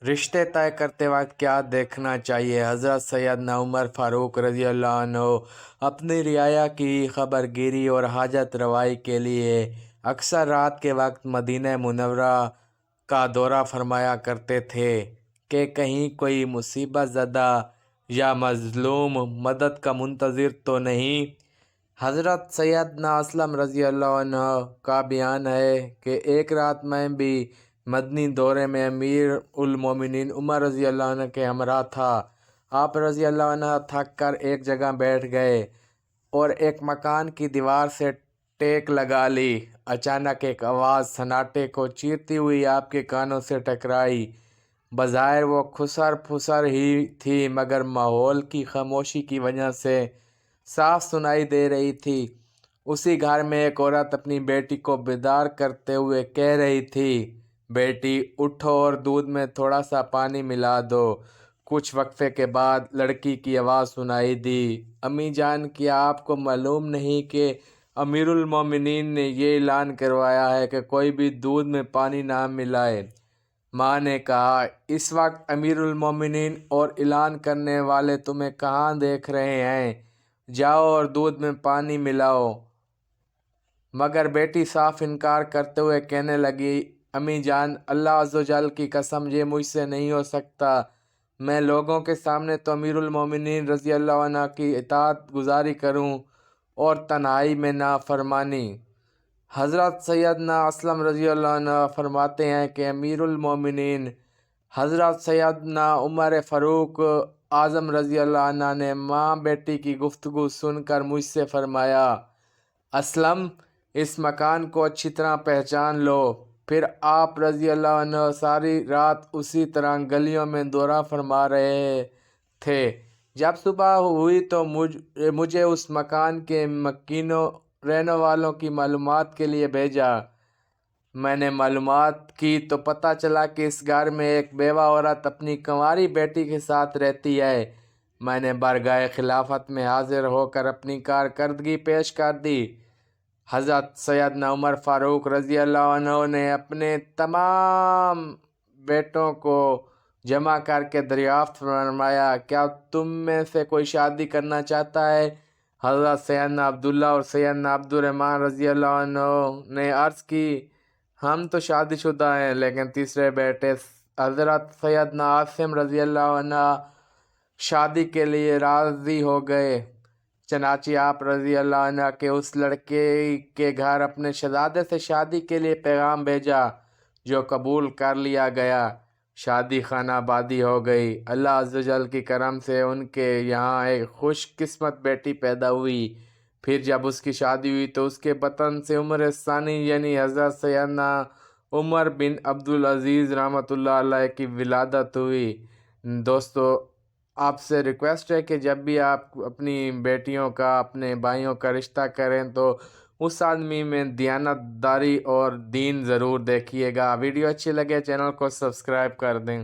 رشتے طے کرتے وقت کیا دیکھنا چاہیے؟ حضرت سیدنا عمر فاروق رضی اللہ عنہ اپنی رعایا کی خبر گیری اور حاجت روائی کے لیے اکثر رات کے وقت مدینہ منورہ کا دورہ فرمایا کرتے تھے کہ کہیں کوئی مصیبت زدہ یا مظلوم مدد کا منتظر تو نہیں۔ حضرت سیدنا اسلم رضی اللہ عنہ کا بیان ہے کہ ایک رات میں بھی مدنی دورے میں امیر المومنین عمر رضی اللہ عنہ کے ہمراہ تھا۔ آپ رضی اللہ عنہ تھک کر ایک جگہ بیٹھ گئے اور ایک مکان کی دیوار سے ٹیک لگا لی۔ اچانک ایک آواز سناٹے کو چیرتی ہوئی آپ کے کانوں سے ٹکرائی۔ بظاہر وہ خسر پھسر ہی تھی مگر ماحول کی خاموشی کی وجہ سے صاف سنائی دے رہی تھی۔ اسی گھر میں ایک عورت اپنی بیٹی کو بیدار کرتے ہوئے کہہ رہی تھی، بیٹی اٹھو اور دودھ میں تھوڑا سا پانی ملا دو۔ کچھ وقفے کے بعد لڑکی کی آواز سنائی دی، امی جان کیا آپ کو معلوم نہیں کہ امیر المومنین نے یہ اعلان کروایا ہے کہ کوئی بھی دودھ میں پانی نہ ملائے؟ ماں نے کہا، اس وقت امیر المومنین اور اعلان کرنے والے تمہیں کہاں دیکھ رہے ہیں، جاؤ اور دودھ میں پانی ملاؤ۔ مگر بیٹی صاف انکار کرتے ہوئے کہنے لگی، امی جان اللہ عز و جل کی قسم یہ مجھ سے نہیں ہو سکتا، میں لوگوں کے سامنے تو امیر المومنین رضی اللہ عنہ کی اطاعت گزاری کروں اور تنہائی میں نافرمانی۔ حضرت سیدنا اسلم رضی اللہ عنہ فرماتے ہیں کہ امیر المومنین حضرت سیدنا عمر فاروق اعظم رضی اللہ عنہ نے ماں بیٹی کی گفتگو سن کر مجھ سے فرمایا، اسلم اس مکان کو اچھی طرح پہچان لو۔ پھر آپ رضی اللہ عنہ ساری رات اسی طرح گلیوں میں دورہ فرما رہے تھے۔ جب صبح ہوئی تو مجھے اس مکان کے مکینوں رہنے والوں کی معلومات کے لیے بھیجا۔ میں نے معلومات کی تو پتہ چلا کہ اس گھر میں ایک بیوہ عورت اپنی کنواری بیٹی کے ساتھ رہتی ہے۔ میں نے بارگاہ خلافت میں حاضر ہو کر اپنی کارکردگی پیش کر دی۔ حضرت سیدنا عمر فاروق رضی اللہ عنہ نے اپنے تمام بیٹوں کو جمع کر کے دریافت فرمایا، کیا تم میں سے کوئی شادی کرنا چاہتا ہے؟ حضرت سیدنا عبداللہ اور سیدنا عبد الرحمن رضی اللہ عنہ نے عرض کی، ہم تو شادی شدہ ہیں، لیکن تیسرے بیٹے حضرت سیدنا عاصم رضی اللہ عنہ شادی کے لیے راضی ہو گئے۔ چنانچہ آپ رضی اللہ عنہ کے اس لڑکے کے گھر اپنے شہزادے سے شادی کے لیے پیغام بھیجا جو قبول کر لیا گیا۔ شادی خانہ آبادی ہو گئی۔ اللہ عز و جل کی کرم سے ان کے یہاں ایک خوش قسمت بیٹی پیدا ہوئی۔ پھر جب اس کی شادی ہوئی تو اس کے بطن سے عمر ثانی یعنی حضرت سیدنا عمر بن عبدالعزیز رحمۃ اللہ علیہ کی ولادت ہوئی۔ دوستو، آپ سے ریکویسٹ ہے کہ جب بھی آپ اپنی بیٹیوں کا اپنے بھائیوں کا رشتہ کریں تو اس آدمی میں دیانت داری اور دین ضرور دیکھیے گا۔ ویڈیو اچھی لگے چینل کو سبسکرائب کر دیں۔